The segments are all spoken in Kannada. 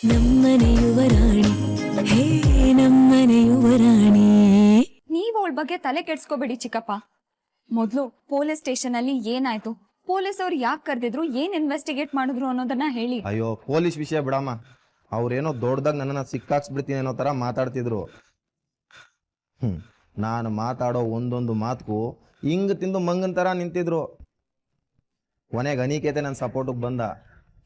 ನಮ್ಮನೆ ಯುವರಾಣಿ, ಹೇ ನಮ್ಮನೆ ಯುವರಾಣಿ. ನೀವು ಅವಳ ಬಗ್ಗೆ ತಲೆ ಕೆಡ್ಸ್ಕೋಬೇಡಿ ಚಿಕ್ಕಪ್ಪ. ಮೊದಲು ಪೊಲೀಸ್ ಸ್ಟೇಷನ್ ಅಲ್ಲಿ ಏನಾಯ್ತು, ಪೊಲೀಸ್ ಅವ್ರು ಯಾಕೆ ಕರೆದಿದ್ರು, ಏನ್ ಇನ್ವೆಸ್ಟಿಗೇಟ್ ಮಾಡಿದ್ರು ಅನ್ನೋದನ್ನ ಹೇಳಿ. ಅಯ್ಯೋ ಪೊಲೀಸ್ ವಿಷಯ ಬಿಡಮ್ಮ, ಅವ್ರೇನೋ ದೊಡ್ಡದಾಗ ನನ್ನನ್ನು ಸಿಕ್ಕಾಕ್ಸ್ಬಿಡ್ತೀನಿ ಅನ್ನೋ ಥರ ಮಾತಾಡ್ತಿದ್ರು. ನಾನು ಮಾತಾಡೋ ಒಂದೊಂದು ಮಾತಕ್ಕೂ ಹಿಂಗೆ ತಿಂದು ಮಂಗನ್ ಥರ ನಿಂತಿದ್ರು. ಕೊನೆಗೆ ಅನಿಕೇತೆ ನನ್ನ ಸಪೋರ್ಟಿಗೆ ಬಂದ.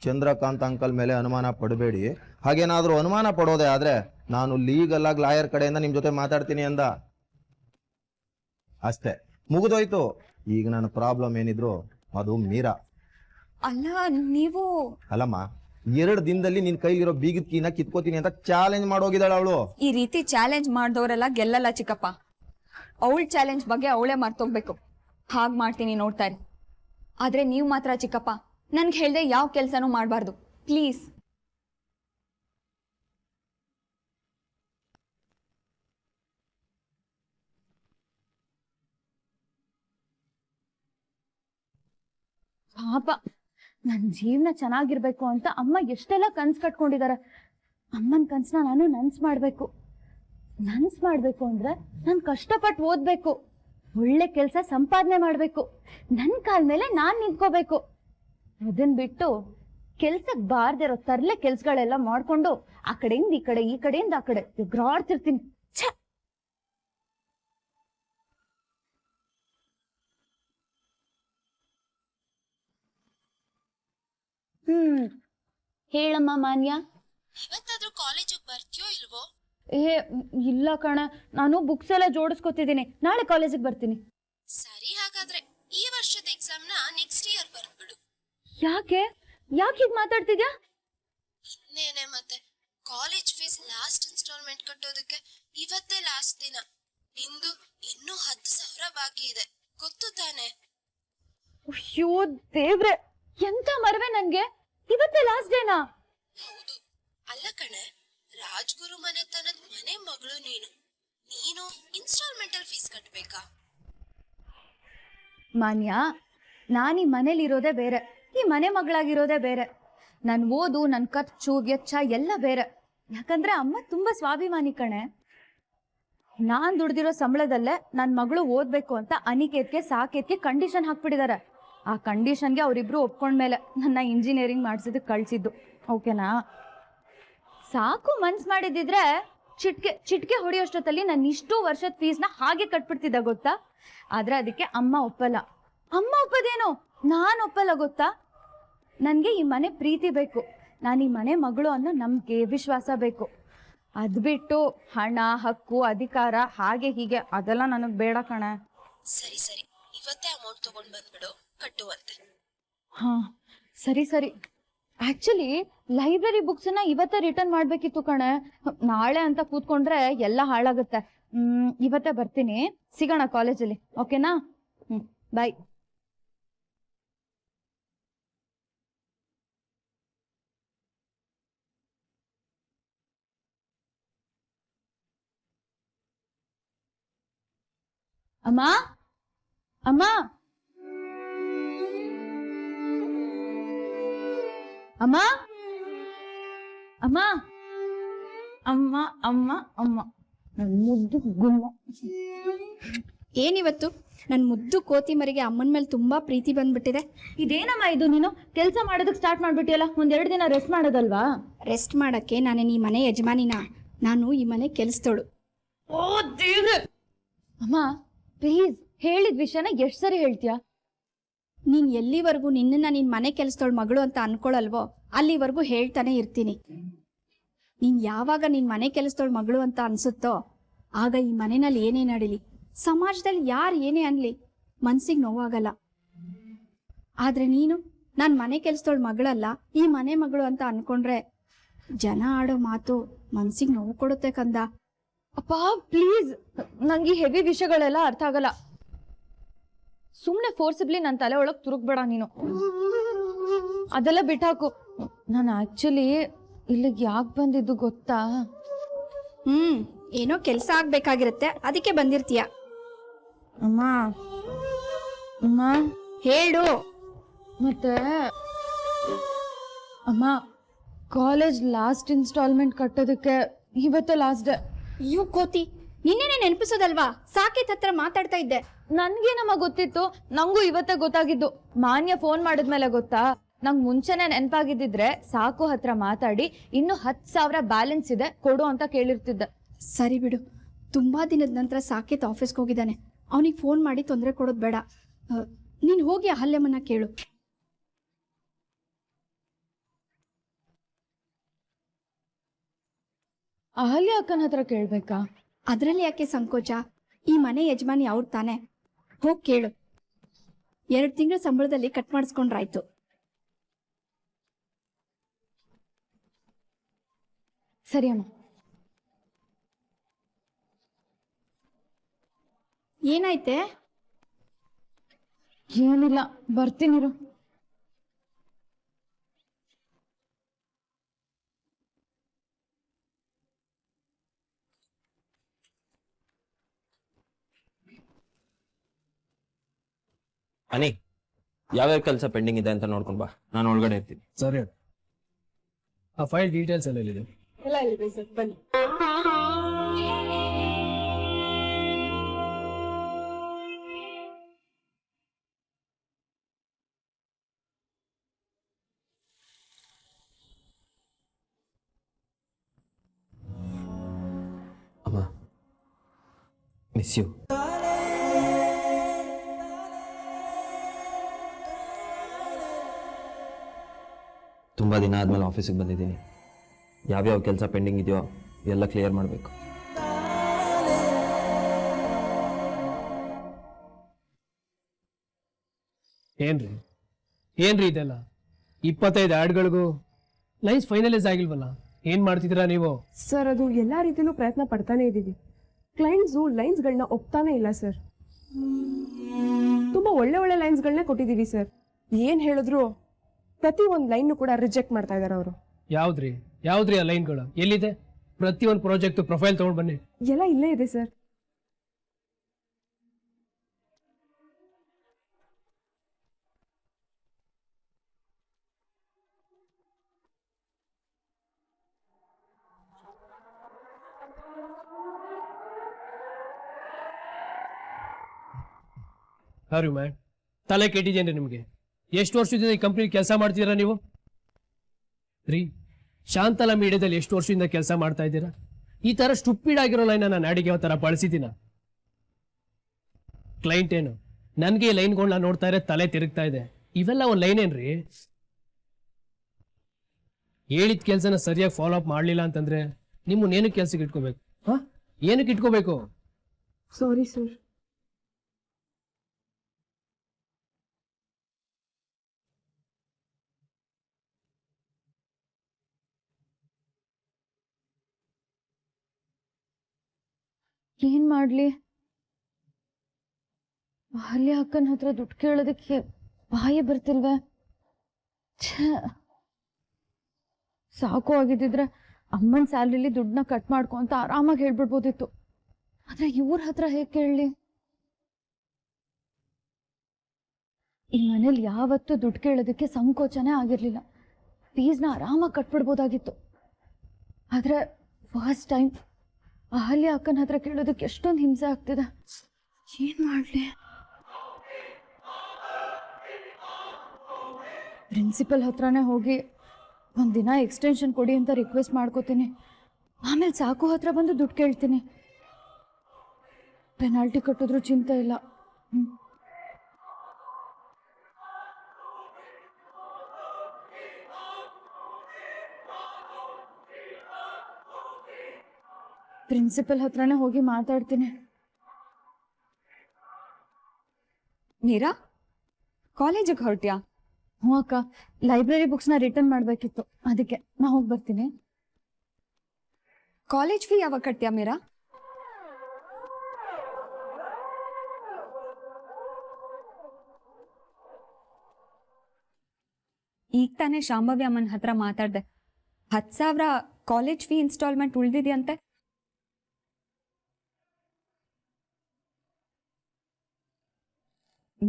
ಚಂದ್ರಕಾಂತ್ ಅಂಕಲ್ ಮೇಲೆ ಅನುಮಾನ ಪಡಬೇಡಿ, ಹಾಗೇನಾದರೂ ಅನುಮಾನ ಪಡೋದೇ ಆದರೆ ನಾನು ಲೀಗಲ್ ಆಗಿ ಲಾಯರ್ ಕಡೆಯಿಂದ ನಿಮ್ಮ ಜೊತೆ ಮಾತಾಡ್ತೀನಿ ಅಂದ. ಅಷ್ಟೇ, ಮುಗಿದೋಯ್ತು. ಈಗ ನನ್ನ ಪ್ರಾಬ್ಲಮ್ ಏನಿದ್ರು ಅದು ಮೀರಾ. ಅಲ್ಲ ನೀವು ಅಲ್ಲಮ್ಮ, 2 ದಿನದಲ್ಲಿ ನಿನ್ ಕೈಲಿರೋ ಬೀಗದ ಕೀನ ಕಿತ್ಕೋತೀನಿ ಅಂತ ಚಾಲೆಂಜ್ ಮಾಡೋಗಿದ್ದಾಳ ಅವಳು. ಈ ರೀತಿ ಚಾಲೆಂಜ್ ಮಾಡಿದವರೆಲ್ಲ ಗೆಲ್ಲಲ್ಲ ಚಿಕ್ಕಪ್ಪ. ಅವಳ ಚಾಲೆಂಜ್ ಬಗ್ಗೆ ಅವಳೇ ಮರ್ತೋಗ್ಬೇಕು. ಹಾಗೆ ಮಾಡ್ತೀನಿ, ನೋಡ್ತಾ ಇರಿ. ಆದ್ರೆ ನೀವು ಮಾತ್ರ ಚಿಕ್ಕಪ್ಪ ನನ್ಗೆ ಹೇಳ್ದೆ ಯಾವ ಕೆಲಸನೂ ಮಾಡಬಾರ್ದು, ಪ್ಲೀಸ್. ಪಾಪ ನನ್ನ ಜೀವನ ಚೆನ್ನಾಗಿರ್ಬೇಕು ಅಂತ ಅಮ್ಮ ಎಷ್ಟೆಲ್ಲ ಕನ್ಸು ಕಟ್ಕೊಂಡಿದ್ದಾರೆ. ಅಮ್ಮನ ಕನ್ಸನ್ನ ನಾನು ನನ್ಸ್ ಮಾಡ್ಬೇಕು ಅಂದ್ರೆ ನಾನು ಕಷ್ಟಪಟ್ಟು ಓದ್ಬೇಕು, ಒಳ್ಳೆ ಕೆಲಸ ಸಂಪಾದನೆ ಮಾಡ್ಬೇಕು, ನನ್ನ ಕಾಲ ಮೇಲೆ ನಾನ್ ನಿಂತ್ಕೋಬೇಕು. ಅದನ್ ಬಿಟ್ಟು ಕೆಲ್ಸಕ್ಕೆ ಬಾರ್ದಿರೋ ತರ್ಲೆ ಕೆಲ್ಸಗಳೆಲ್ಲ ಮಾಡ್ಕೊಂಡು ಆ ಕಡೆಯಿಂದ ಈ ಕಡೆ, ಈ ಕಡೆಯಿಂದ ಆ ಕಡೆ ಎಗ್ರಾಡ್ತಿರ್ತೀನಿ. ಛ! ಹೇಳಮ್ಮ ಮಾನ್ಯ. ಇವತ್ತಾದ್ರೂ ಕಾಲೇಜಿಗೆ ಬರ್ತೀಯೋ ಇಲ್ವೋ? ಇಲ್ಲ ಕಣ, ನಾನು ಬುಕ್ಸ್ ಎಲ್ಲ ಜೋಡಿಸ್ಕೊತಿದ್ದೀನಿ, ನಾಳೆ ಕಾಲೇಜಿಗೆ ಬರ್ತೀನಿ. ಸರಿ, ಹಾಗಾದ್ರೆ ಈ ವರ್ಷದ ಎಕ್ಸಾಮ್ ನ ನೆಕ್ಸ್ಟ್ ಇಯರ್ ಬರ್ಬಿಡು. ಯಾಕೆ ಹೀಗೆ ಮಾತಾಡ್ತಿದ್ಯಾ? ಇನ್ನೇನೆ ಮತ್ತೆ, ಕಾಲೇಜ್ ಫೀಸ್ ಲಾಸ್ಟ್ ಇನ್ಸ್ಟಾಲ್ಮೆಂಟ್ ಕಟ್ಟೋದಕ್ಕೆ ಇವತ್ತೇ ಲಾಸ್ಟ್ ದಿನ. ಇಂದು ಇನ್ನೂ 10,000 ಬಾಕಿ ಇದೆ, ಗೊತ್ತು ತಾನೆ? ಅಯ್ಯೋ ದೇವ್ರೆ, ಎಂತ ಮರವೆ ನನ್ಗೆ, ಇವತ್ತೇ ಲಾಸ್ಟ್ ಡೇನಾ? ಹೌದು. ಅಲ್ಲ ಕಣೆ, ರಾಜ್ಗುರು ಮನೆತನದ ಮನೆ ಮಗಳು ನೀನು ಇನ್ಸ್ಟಾಲ್ಮೆಂಟಲ್ ಫೀಸ್ ಕಟ್ಬೇಕಾ? ಮಾನ್ಯ, ನಾನೀ ಮನೇಲಿರೋದೇ ಬೇರೆ, ಈ ಮನೆ ಮಗಳಾಗಿರೋದೇ ಬೇರೆ. ನನ್ ಓದು, ನನ್ ಖರ್ಚು ವೆಚ್ಚ ಎಲ್ಲ ಬೇರೆ. ಯಾಕಂದ್ರೆ ಅಮ್ಮ ತುಂಬಾ ಸ್ವಾಭಿಮಾನಿ ಕಣೆ. ನಾನ್ ದುಡ್ದಿರೋ ಸಂಬಳದಲ್ಲೇ ನನ್ ಮಗಳು ಓದ್ಬೇಕು ಅಂತ ಅನಿಕೇತ್ಗೆ ಸಾಕೇತ್ಗೆ ಕಂಡೀಷನ್ ಹಾಕ್ಬಿಟ್ಟಿದ್ದಾರೆ. ಆ ಕಂಡೀಷನ್ಗೆ ಅವರಿಬ್ರು ಒಪ್ಕೊಂಡ್ಮೇಲೆ ನನ್ನ ಇಂಜಿನಿಯರಿಂಗ್ ಮಾಡಿಸಿದಕ್ಕೆ ಕಳ್ಸಿದ್ದು. ಓಕೆನಾ? ಸಾಕು ಮನ್ಸ್ ಮಾಡಿದ್ರೆ ಚಿಟ್ಕೆ ಹೊಡೆಯೋಷ್ಟೊತ್ತಲ್ಲಿ ನಾನು ಇಷ್ಟು ವರ್ಷದ ಫೀಸ್ನ ಹಾಗೆ ಕಟ್ಬಿಡ್ತಿದ್ದ ಗೊತ್ತಾ. ಆದ್ರೆ ಅದಕ್ಕೆ ಅಮ್ಮ ಒಪ್ಪಲ್ಲ. ಅಮ್ಮ ಒಪ್ಪದೇನು, ನಾನು ಒಪ್ಪಲ್ಲ ಗೊತ್ತಾ. ನನಗೆ ಈ ಮನೆ ಪ್ರೀತಿ ಬೇಕು, ನಾನು ಈ ಮನೆ ಮಗಳು ಅನ್ನೋ ನಂಬಿಕೆ ವಿಶ್ವಾಸ ಬೇಕು. ಅದ್ ಬಿಟ್ಟು ಹಣ, ಹಕ್ಕು, ಅಧಿಕಾರ ಹಾಗೆ ಹೀಗೆ ಅದೆಲ್ಲ ನನಗೆ ಬೇಡ ಕಣೆ. ಸರಿ, ಇವತ್ತೇ ಅಮೌಂಟ್ ತಗೊಂಡ್ ಬಂದ್ಬಿಡು, ಕಟ್ಟುವಂತೆ. ಹಾ ಸರಿ. ಆಕ್ಚುಲಿ ಲೈಬ್ರರಿ ಬುಕ್ಸ್ನ ಇವತ್ತೇ ರಿಟರ್ನ್ ಮಾಡ್ಬೇಕಿತ್ತು ಕಣೆ. ನಾಳೆ ಅಂತ ಕೂತ್ಕೊಂಡ್ರೆ ಎಲ್ಲ ಹಾಳಾಗುತ್ತೆ. ಇವತ್ತೇ ಬರ್ತೀನಿ, ಸಿಗೋಣ ಕಾಲೇಜಲ್ಲಿ, ಓಕೆನಾ? ಬಾಯ್. ಅಮ್ಮ ಅಮ್ಮ ಅಮ್ಮ ಅಮ್ಮ ಅಮ್ಮ ಅಮ್ಮ ಅಮ್ಮ ನನ್ನ ಮುದ್ದು ಗುಮ್ಮ. ಏನಿವತ್ತು ನನ್ನ ಮುದ್ದು ಕೋತಿ ಮರಿಗೆ ಅಮ್ಮನ ಮೇಲೆ ತುಂಬಾ ಪ್ರೀತಿ ಬಂದ್ಬಿಟ್ಟಿದೆ. ಇದೇನಮ್ಮ ಇದು, ನೀನು ಕೆಲಸ ಮಾಡೋದಕ್ಕೆ ಸ್ಟಾರ್ಟ್ ಮಾಡ್ಬಿಟ್ಟಿಯಲ್ಲ, 1-2 ದಿನ ರೆಸ್ಟ್ ಮಾಡೋದಲ್ವಾ? ರೆಸ್ಟ್ ಮಾಡಕ್ಕೆ ನಾನೇನು ಈ ಮನೆ ಯಜಮಾನಿನ? ನಾನು ಈ ಮನೆ ಕೆಲಸದೋಳು. ಓ ದೇವ್ರೆ! ಅಮ್ಮ ಪ್ಲೀಸ್, ಹೇಳಿದ ವಿಷಯನ ಎಷ್ಟು ಸರಿ ಹೇಳ್ತೀಯಾ? ನೀನ್ ಎಲ್ಲಿವರೆಗೂ ನಿನ್ನನ್ನ ನಿನ್ ಮನೆ ಕೆಲಸದೋಳು ಮಗಳು ಅಂತ ಅನ್ಕೊಳಲ್ವೋ ಅಲ್ಲಿವರೆಗೂ ಹೇಳ್ತಾನೆ ಇರ್ತೀನಿ. ನೀನ್ ಯಾವಾಗ ನಿನ್ ಮನೆ ಕೆಲಸದೋಳು ಮಗಳು ಅಂತ ಅನ್ಸುತ್ತೋ ಆಗ ಈ ಮನೆಯಲ್ಲಿ ಏನೇ ನಡೀಲಿ, ಸಮಾಜದಲ್ಲಿ ಯಾರು ಏನೇ ಅನ್ಲಿ, ಮನ್ಸಿಗೆ ನೋವಾಗಲ್ಲ. ಆದ್ರೆ ನೀನು ನಾನ್ ಮನೆ ಕೆಲಸದೋಳು ಮಗಳಲ್ಲ, ಈ ಮನೆ ಮಗಳು ಅಂತ ಅನ್ಕೊಂಡ್ರೆ ಜನ ಆಡೋ ಮಾತು ಮನ್ಸಿಗೆ ನೋವು ಕೊಡುತ್ತೆ ಕಂದ. ಅಪ್ಪ ಪ್ಲೀಸ್, ನಂಗೆ ಹೆವಿ ವಿಷಯಗಳೆಲ್ಲ ಅರ್ಥ ಆಗಲ್ಲ. ಸುಮ್ನೆ ಫೋರ್ಸಿಬ್ಲಿ ನನ್ನ ತಲೆ ಒಳಗೆ ತುರುಕ್ಬೇಡ ನೀನು. ಅದೆಲ್ಲ ಬಿಟ್ಟಾಕು. ನಾನು ಆಕ್ಚುಲಿ ಇಲ್ಲಿಗೆ ಯಾಕೆ ಬಂದಿದ್ದು ಗೊತ್ತಾ? ಏನೋ ಕೆಲಸ ಆಗ್ಬೇಕಾಗಿರುತ್ತೆ, ಅದಕ್ಕೆ ಬಂದಿರ್ತೀಯ. ಅಮ್ಮ ಅಮ್ಮ ಹೇಳು. ಮತ್ತೆ ಅಮ್ಮ, ಕಾಲೇಜ್ ಲಾಸ್ಟ್ ಇನ್ಸ್ಟಾಲ್ಮೆಂಟ್ ಕಟ್ಟೋದಕ್ಕೆ ಇವತ್ತು ಲಾಸ್ಟ್ ಡೇ. ಅಯ್ಯೋ ಕೋತಿ, ನಿನ್ನೆನೆ ನೆನಪಿಸೋದಲ್ವಾ? ಸಾಕೇತ್ ಹತ್ರ ಮಾತಾಡ್ತಾ ಇದ್ದೆ. ನನ್ಗೇನಮ್ಮ ಗೊತ್ತಿತ್ತು, ನಂಗೂ ಇವತ್ತೇ ಗೊತ್ತಾಗಿದ್ದು. ಮಾನ್ಯ ಫೋನ್ ಮಾಡಿದ್ಮೇಲೆ ಗೊತ್ತಾ. ನಂಗೆ ಮುಂಚೆನೆ ನೆನಪಾಗಿದ್ದಿದ್ರೆ ಸಾಕು ಹತ್ರ ಮಾತಾಡಿ ಇನ್ನು 10,000 ಬ್ಯಾಲೆನ್ಸ್ ಇದೆ ಕೊಡು ಅಂತ ಕೇಳಿರ್ತಿದ್ದೆ. ಸರಿ ಬಿಡು, ತುಂಬಾ ದಿನದ ನಂತರ ಸಾಕೇತ್ ಆಫೀಸ್ಗೆ ಹೋಗಿದ್ದಾನೆ. ಅವನಿಗೆ ಫೋನ್ ಮಾಡಿ ತೊಂದರೆ ಕೊಡೋದು ಬೇಡ. ನೀನು ಹೋಗಿ ಅಹಲ್ಯಮ್ಮನ್ನ ಕೇಳು. ಅಹಲ್ಯ ಅಕ್ಕನ ಹತ್ರ ಕೇಳ್ಬೇಕಾ? ಅದ್ರಲ್ಲಿ ಯಾಕೆ ಸಂಕೋಚ? ಈ ಮನೆ ಯಜಮಾನಿ ಅವ್ರು ತಾನೆ, ಹೋಗಿ ಕೇಳು. 2 ತಿಂಗಳ ಸಂಬಳದಲ್ಲಿ ಕಟ್ ಮಾಡಿಸ್ಕೊಂಡ್ರಾಯ್ತು. ಸರಿ ಅಮ್ಮ. ಏನಾಯ್ತೆ? ಏನಿಲ್ಲ, ಬರ್ತೀನಿರು. ಅನಿ, ಯಾವ್ಯಾವ ಕೆಲಸ ಪೆಂಡಿಂಗ್ ಇದೆ ಅಂತ ನೋಡ್ಕೊಂಡ್ ಬಾ, ನಾನು ಒಳಗಡೆ ಇರ್ತೀನಿ. ಸರಿ ಅಣ್ಣ. ಆ ಫೈಲ್ ಡೀಟೇಲ್ಸ್ ಎಲ್ಲ ಎಲ್ಲಿದೆ? ಎಲ್ಲ ಇಲ್ಲಿದೆ ಸರ್, ಬನ್ನಿ. ಅಮ್ಮ, ಮಿಸ್ ಯು. ತುಂಬ ದಿನ ಆದಮೇಲೆ ಆಫೀಸಿಗೆ ಬಂದಿದ್ದೀನಿ. ಯಾವ್ಯಾವ ಕೆಲಸ ಪೆಂಡಿಂಗ್ ಇದೆಯೋ ಎಲ್ಲ ಕ್ಲಿಯರ್ ಮಾಡಬೇಕು. ಏನ್ರಿ ಇದೆಲ್ಲ? 25 ಆಡ್ಗಳಿಗೂ ಲೈನ್ಸ್ ಫೈನಲೈಸ್ ಆಗಿಲ್ವಲ್ಲ, ಏನ್ ಮಾಡ್ತಿದ್ದೀರಾ ನೀವು? ಸರ್, ಅದು ಎಲ್ಲಾ ರೀತಿಲೂ ಪ್ರಯತ್ನ ಪಡ್ತಾನೆ ಇದ್ದೀವಿ. ಕ್ಲೈಂಟ್ಸು ಲೈನ್ಸ್ಗಳನ್ನ ಒಪ್ತಾನೆ ಇಲ್ಲ ಸರ್. ತುಂಬಾ ಒಳ್ಳೆ ಒಳ್ಳೆ ಲೈನ್ಸ್ಗಳನ್ನ ಕೊಟ್ಟಿದ್ದೀವಿ ಸರ್. ಏನ್ ಹೇಳಿದ್ರು ಪ್ರತಿ ಒಂದು ಲೈನ್ ಕೂಡ ರಿಜೆಕ್ಟ್ ಮಾಡ್ತಾ ಇದಾರೆ ಅವರು. ಯಾವ್ದ್ರಿ ಆ ಲೈನ್ಗಳು? ಎಲ್ಲಿದೆ? ಪ್ರತಿಯೊಂದು ಪ್ರಾಜೆಕ್ಟ್ ಪ್ರೊಫೈಲ್ ತಗೊಂಡ್ ಬನ್ನಿ. ಎಲ್ಲ ಇಲ್ಲೇ ಇದೆ ಸರ್. ಹರಿ ಮ್ಯಾನ್, ತಲೆ ಕೆಟ್ಟಿದ್ದೇನೆ ನಿಮಗೆ. ಎಷ್ಟು ವರ್ಷದಿಂದ ಈ ಕಂಪ್ನಿ ಕೆಲಸ ಮಾಡ್ತಿದ್ದೀರಾ ನೀವು? ರೀ, ಶಾಂತಲಾ ಮೀಡಿಯಾದಲ್ಲಿ ಎಷ್ಟು ವರ್ಷದಿಂದ ಕೆಲಸ ಮಾಡ್ತಾ ಇದ್ದೀರಾ? ಈ ತರ ಸ್ಟುಪಿಡ್ ಆಗಿರೋ ಲೈನ್ ನಾನು ನಾಡಿಗೆ ಯಾವ ತರ ಬಳಸಿದ್ದೀನ? ಕ್ಲೈಂಟ್ ಏನು ನನ್ಗೆ ಈ ಲೈನ್ಗಳನ್ನ ನೋಡ್ತಾ ಇದ್ರೆ ತಲೆ ತಿರುಗ್ತಾ ಇದೆ. ಇವೆಲ್ಲ ಒಂದು ಲೈನ್ ಏನ್ರಿ? ಹೇಳಿದ ಕೆಲಸನ ಸರಿಯಾಗಿ ಫಾಲೋ ಅಪ್ ಮಾಡ್ಲಿಲ್ಲ ಅಂತಂದ್ರೆ ನಿಮ್ಮನ್ನ ಏನಕ್ಕೆ ಕೆಲ್ಸಕ್ಕೆ ಇಟ್ಕೋಬೇಕು? ಏನಕ್ಕೆ ಇಟ್ಕೋಬೇಕು? Sorry sir. ಏನ್ ಮಾಡ್ಲಿ? ಅಹಲ್ಯ ಅಕ್ಕನ ಹತ್ರ ದುಡ್ಡು ಕೇಳೋದಕ್ಕೆ ಬಾಯಿ ಬರ್ತಿಲ್ವೇ? ಸಾಕು ಆಗಿದ್ದಿದ್ರೆ ಅಮ್ಮನ ಸ್ಯಾಲ್ರಿಲಿ ದುಡ್ಡನ್ನ ಕಟ್ ಮಾಡ್ಕೊ ಅಂತ ಆರಾಮಾಗಿ ಹೇಳ್ಬಿಡ್ಬೋದಿತ್ತು. ಆದ್ರೆ ಇವ್ರ ಹತ್ರ ಹೇಗೆ ಕೇಳಲಿ? ಈ ಮನೇಲಿ ಯಾವತ್ತೂ ದುಡ್ಡು ಕೇಳೋದಕ್ಕೆ ಸಂಕೋಚನೆ ಆಗಿರ್ಲಿಲ್ಲ. ಫೀಸ್ನ ಆರಾಮಾಗಿ ಕಟ್ಬಿಡ್ಬೋದಾಗಿತ್ತು. ಆದ್ರೆ ಫಸ್ಟ್ ಟೈಮ್ ಅಹಲ್ಯ ಅಕ್ಕನ ಹತ್ರ ಕೇಳೋದಕ್ಕೆ ಎಷ್ಟೊಂದು ಹಿಂಸೆ ಆಗ್ತಿದೆ. ಏನ್ ಮಾಡ್ಲಿ? ಪ್ರಿನ್ಸಿಪಲ್ ಹತ್ರನೇ ಹೋಗಿ ಒಂದಿನ ಎಕ್ಸ್ಟೆನ್ಷನ್ ಕೊಡಿ ಅಂತ ರಿಕ್ವೆಸ್ಟ್ ಮಾಡ್ಕೋತೀನಿ. ಆಮೇಲೆ ಸಾಕು ಹತ್ರ ಬಂದು ದುಡ್ಡು ಕೇಳ್ತೀನಿ. ಪೆನಾಲ್ಟಿ ಕಟ್ಟಿದ್ರು ಚಿಂತೆ ಇಲ್ಲ. ಪ್ರಿನ್ಸಿಪಲ್ ಹತ್ರನೇ ಹೋಗಿ ಮಾತಾಡ್ತೀನಿ. ಮೀರಾ, ಕಾಲೇಜಿಗೆ ಹೊರಟ್ಯಾ? ಹ್ಞೂ ಅಕ್ಕ, ಲೈಬ್ರರಿ ಬುಕ್ಸ್ನ ರಿಟರ್ನ್ ಮಾಡಬೇಕಿತ್ತು, ಅದಕ್ಕೆ ನಾ ಹೋಗಿ ಬರ್ತೀನಿ. ಕಾಲೇಜ್ ಫೀ ಯಾವಾಗ ಕಟ್ತೀಯಾ ಮೀರಾ? ಈಗ ತಾನೇ ಶಾಂಭವಿ ಅಮ್ಮನ ಹತ್ರ ಮಾತಾಡ್ದೆ. 10,000 ಕಾಲೇಜ್ ಫೀ ಇನ್ಸ್ಟಾಲ್ಮೆಂಟ್ ಉಳ್ದಿದ್ಯಂತೆ.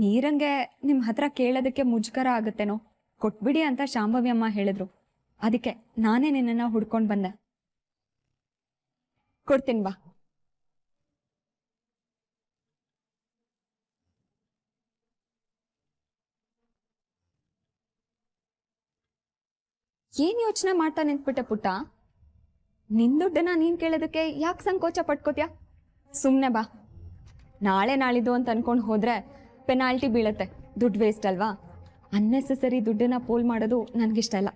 ಮೀರಂಗೆ ನಿಮ್ಮ ಹತ್ರ ಕೇಳೋದಕ್ಕೆ ಮುಜುಗರ ಆಗುತ್ತೇನೋ, ಕೊಟ್ಬಿಡಿ ಅಂತ ಶಾಂಭವಿ ಅಮ್ಮ ಹೇಳಿದ್ರು. ಅದಕ್ಕೆ ನಾನೇ ನಿನ್ನನ್ನು ಹುಡ್ಕೊಂಡು ಬಂದೆ. ಕೊಡ್ತೀನಿ ಬಾ. ಏನ್ ಯೋಚನೆ ಮಾಡ್ತಾ ನಿಂತ್ಬಿಟ್ಟೆ ಪುಟ್ಟ? ನಿನ್ ದುಡ್ಡನ್ನ ನೀನ್ ಕೇಳೋದಕ್ಕೆ ಯಾಕೆ ಸಂಕೋಚ ಪಟ್ಕೋತ್ಯಾ? ಸುಮ್ಮನೆ ಬಾ. ನಾಳೆ ನಾಳಿದ್ದು ಅಂತ ಅನ್ಕೊಂಡು ಹೋದ್ರೆ ಪೆನಾಲ್ಟಿ ಬೀಳತ್ತೆ, ದುಡ್ಡು ವೇಸ್ಟ್ ಅಲ್ವಾ? ಅನ್ನೆಸೆಸರಿ ದುಡ್ಡನ್ನ ಪೋಲ್ ಮಾಡೋದು ನನಗಿಷ್ಟ ಇಲ್ಲ.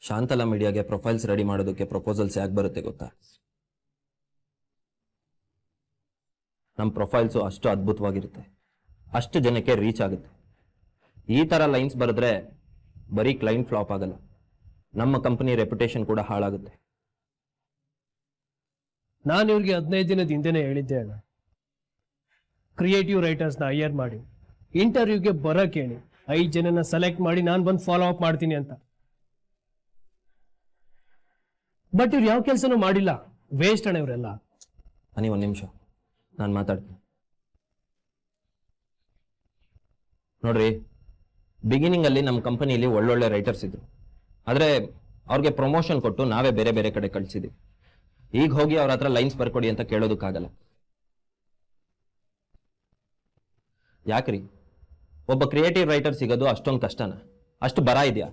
ಶಾಂತಲಾ ಮೀಡಿಯಾಗೆ ಪ್ರೊಫೈಲ್ಸ್ ರೆಡಿ ಮಾಡೋದಕ್ಕೆ ಪ್ರಪೋಸಲ್ಸ್ ಯಾಕೆ ಬರುತ್ತೆ ಗೊತ್ತಾ? ನಮ್ಮ ಪ್ರೊಫೈಲ್ಸು ಅಷ್ಟು ಅದ್ಭುತವಾಗಿರುತ್ತೆ, ಅಷ್ಟು ಜನಕ್ಕೆ ರೀಚ್ ಆಗುತ್ತೆ. ಈ ಥರ ಲೈನ್ಸ್ ಬರೆದ್ರೆ ಬರೀ ಕ್ಲೈಂಟ್ ಫ್ಲಾಪ್ ಆಗಲ್ಲ, ನಮ್ಮ ಕಂಪನಿ ರೆಪ್ಯುಟೇಷನ್ ಕೂಡ ಹಾಳಾಗುತ್ತೆ. ನಾನು ಇವ್ರಿಗೆ 15 ದಿನದ ಹಿಂದೆನೇ ಹೇಳಿದ್ದೆ ಅಣ್ಣ, ಕ್ರಿಯೇಟಿವ್ ರೈಟರ್ಸ್ನ ಹೈಯರ್ ಮಾಡಿ ಇಂಟರ್ವ್ಯೂಗೆ ಬರೋಕೆ ಹೇಳಿ, 5 ಜನನ ಸೆಲೆಕ್ಟ್ ಮಾಡಿ ನಾನು ಬಂದು ಫಾಲೋ ಅಪ್ ಮಾಡ್ತೀನಿ ಅಂತ. ಬಟ್ ಇವ್ರು ಯಾವ ಕೆಲಸನೂ ಮಾಡಿಲ್ಲ, ವೇಸ್ಟ್ ಅಣ್ಣ ಇವರೆಲ್ಲ. ನೀವು ಒಂದು ನಿಮಿಷ, ನಾನು ಮಾತಾಡ್ತೀನಿ. ನೋಡ್ರಿ, ಬಿಗಿನಿಂಗಲ್ಲಿ ನಮ್ಮ ಕಂಪನಿಯಲ್ಲಿ ಒಳ್ಳೊಳ್ಳೆ ರೈಟರ್ಸ್ ಇದ್ರು, ಆದರೆ ಅವ್ರಿಗೆ ಪ್ರಮೋಷನ್ ಕೊಟ್ಟು ನಾವೇ ಬೇರೆ ಬೇರೆ ಕಡೆ ಕಳಿಸಿದ್ವಿ. ಈಗ ಹೋಗಿ ಅವ್ರ ಹತ್ರ ಲೈನ್ಸ್ ಬರ್ಕೊಡಿ ಅಂತ ಕೇಳೋದಕ್ಕಾಗಲ್ಲ. ಯಾಕ್ರಿ, ಒಬ್ಬ ಕ್ರಿಯೇಟಿವ್ ರೈಟರ್ ಸಿಗೋದು ಅಷ್ಟೊಂದು ಕಷ್ಟನಾ? ಅಷ್ಟು ಬರ ಇದೆಯಾ?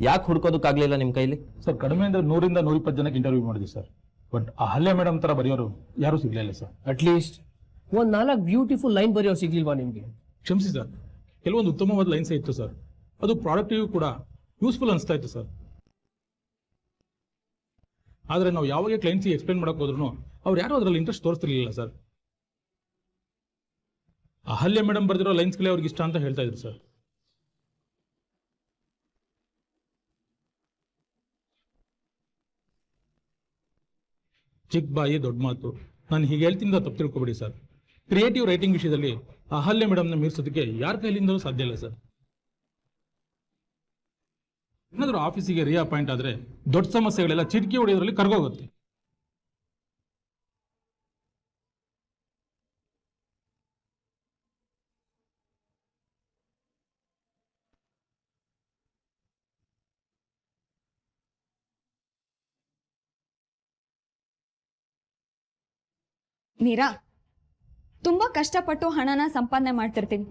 ಯಾಕೆ ಹುಡ್ಕೋದಕ್ಕಾಗಲಿಲ್ಲ ನಿಮ್ಮ ಕೈಲಿ? ಸರ್, ಕಡಿಮೆ ಅಂದ್ರೆ 100 ರಿಂದ 120 ಜನಕ್ಕೆ ಇಂಟರ್ವ್ಯೂ ಮಾಡಿದ್ವಿ ಸರ್. ಬಟ್ ಆ ಹಲ್ಲೆ ಮೇಡಮ್ ತರ ಬರೆಯೋರು ಯಾರು ಸಿಗ್ಲಿಲ್ಲ ಸರ್. ಅಟ್ಲೀಸ್ಟ್ ಒಂದು 4 ಬ್ಯೂಟಿಫುಲ್ ಲೈನ್ ಬರೆಯೋ ಸಿಗ್ಲಿಲ್ವಾ ನಿಮ್ಗೆ? ಕ್ಷಮಿಸಿ ಸರ್, ಕೆಲವೊಂದು ಉತ್ತಮವಾದ ಲೈನ್ಸ್ ಇತ್ತು ಸರ್, ಅದು ಪ್ರಾಡಕ್ಟಿವ್ ಕೂಡ ಯೂಸ್ಫುಲ್ ಅನಿಸ್ತಾ ಇತ್ತು ಸರ್. ಆದರೆ ನಾವು ಯಾವಾಗ ಕ್ಲೈಂಟ್ಸಿಗೆ ಎಕ್ಸ್ಪ್ಲೇನ್ ಮಾಡಕ್ ಹೋದ್ರು ಅವ್ರು ಯಾರು ಅದರಲ್ಲಿ ಇಂಟ್ರೆಸ್ಟ್ ತೋರಿಸ್ತಿರ್ಲಿಲ್ಲ ಸರ್. ಅಹಲ್ಯ ಮೇಡಮ್ ಬರೆದಿರೋ ಲೈನ್ಸ್ಗಳೇ ಅವ್ರಿಗೆ ಇಷ್ಟ ಅಂತ ಹೇಳ್ತಾ ಇದ್ರು ಸರ್. ಚಿಕ್ಕ ಬಾಯಿ ದೊಡ್ಡ ಮಾತು, ನಾನು ಹೀಗೆ ಹೇಳ್ತೀನಿ ತಪ್ಪು ತಿಳ್ಕೊಬೇಡಿ ಸರ್. ಕ್ರಿಯೇಟಿವ್ ರೈಟಿಂಗ್ ವಿಷಯದಲ್ಲಿ ಅಹಲ್ಯ ಮೇಡಮ್ನ ಮೀರಿಸೋದಕ್ಕೆ ಯಾರ ಕೈಲಿಂದಲೂ ಸಾಧ್ಯ ಇಲ್ಲ ಸರ್. ಏನಾದರೂ ಆಫೀಸಿಗೆ ರೀಅಪಾಯಿಂಟ್ ಆದ್ರೆ ದೊಡ್ಡ ಸಮಸ್ಯೆಗಳೆಲ್ಲ ಚಿಟಕಿ ಹೊಡೆಯೋದ್ರಲ್ಲಿ ಕರ್ಗೋಗುತ್ತೆ. ಮೀರಾ, ತುಂಬಾ ಕಷ್ಟಪಟ್ಟು ಹಣನ ಸಂಪಾದನೆ ಮಾಡ್ತಿರ್ತೀವಿ,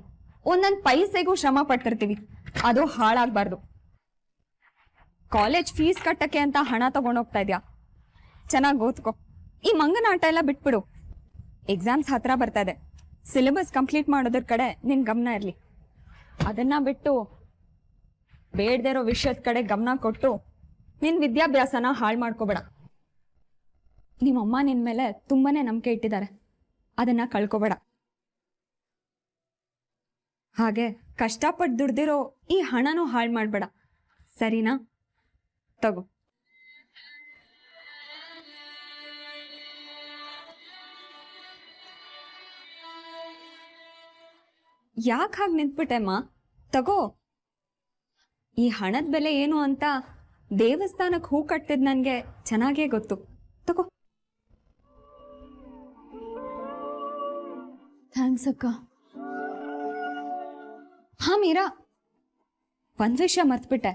ಒಂದೊಂದು ಪೈಸೆಗೂ ಶ್ರಮ ಪಡ್ತಿರ್ತೀವಿ, ಅದು ಹಾಳಾಗಬಾರ್ದು. ಕಾಲೇಜ್ ಫೀಸ್ ಕಟ್ಟಕ್ಕೆ ಅಂತ ಹಣ ತಗೊಂಡೋಗ್ತಾ ಇದ್ಯಾ? ಚೆನ್ನಾಗಿ ಓದ್ಕೊ. ಈ ಮಂಗನ ಆಟ ಎಲ್ಲ ಬಿಟ್ಬಿಡು. ಎಕ್ಸಾಮ್ಸ್ ಹತ್ರ ಬರ್ತಾ ಇದೆ, ಸಿಲೆಬಸ್ ಕಂಪ್ಲೀಟ್ ಮಾಡೋದ್ರ ಕಡೆ ನಿನ್ ಗಮನ ಇರಲಿ. ಅದನ್ನ ಬಿಟ್ಟು ಬೇಡದೇ ಇರೋ ವಿಷಯದ ಕಡೆ ಗಮನ ಕೊಟ್ಟು ನಿನ್ ವಿದ್ಯಾಭ್ಯಾಸನ ಹಾಳು ಮಾಡ್ಕೋಬೇಡ. ನಿಮ್ಮಮ್ಮ ನಿನ್ ಮೇಲೆ ತುಂಬಾನೇ ನಂಬಿಕೆ ಇಟ್ಟಿದ್ದಾರೆ, ಅದನ್ನ ಕಳ್ಕೊಬೇಡ. ಹಾಗೆ ಕಷ್ಟಪಟ್ಟು ದುಡ್ದಿರೋ ಈ ಹಣನೂ ಹಾಳು ಮಾಡ್ಬೇಡ, ಸರಿನಾ? ತಗೋ. ಯಾಕೆ ಹಾಗೆ ನಿಂತ್ಬಿಟ್ಟೆಮ್ಮ? ತಗೋ. ಈ ಹಣದ ಬೆಲೆ ಏನು ಅಂತ ದೇವಸ್ಥಾನಕ್ಕೆ ಹೂ ಕಟ್ಟಿದ್ ನನ್ಗೆ ಚೆನ್ನಾಗೇ ಗೊತ್ತು. ತಗೋ. ಥ್ಯಾಂಕ್ಸ್ ಅಕ್ಕ. ಹಾ ಮೀರಾ, ಒಂದ್ ವಿಷಯ ಮರ್ತ್ಬಿಟ್ಟೆ.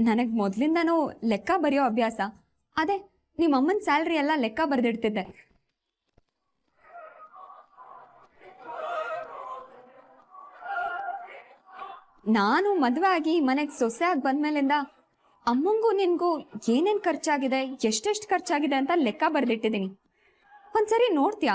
ನನಗ್ ಮೊದ್ಲಿಂದನೂ ಲೆಕ್ಕ ಬರೆಯೋ ಅಭ್ಯಾಸ. ಅದೇ ನಿಮ್ಮಮ್ಮನ ಸ್ಯಾಲ್ರಿ ಎಲ್ಲ ಲೆಕ್ಕ ಬರೆದಿಡ್ತಿದ್ದೆ. ನಾನು ಮದುವೆ ಆಗಿ ಮನೆಗೆ ಸೊಸೆ ಆಗಿ ಬಂದ್ಮೇಲಿಂದ ಅಮ್ಮಂಗೂ ನಿನ್ಗೂ ಏನೇನ್ ಖರ್ಚಾಗಿದೆ, ಎಷ್ಟೆಷ್ಟು ಖರ್ಚಾಗಿದೆ ಅಂತ ಲೆಕ್ಕ ಬರೆದಿಟ್ಟಿದ್ದೀನಿ. ಒಂದ್ಸರಿ ನೋಡ್ತೀಯಾ?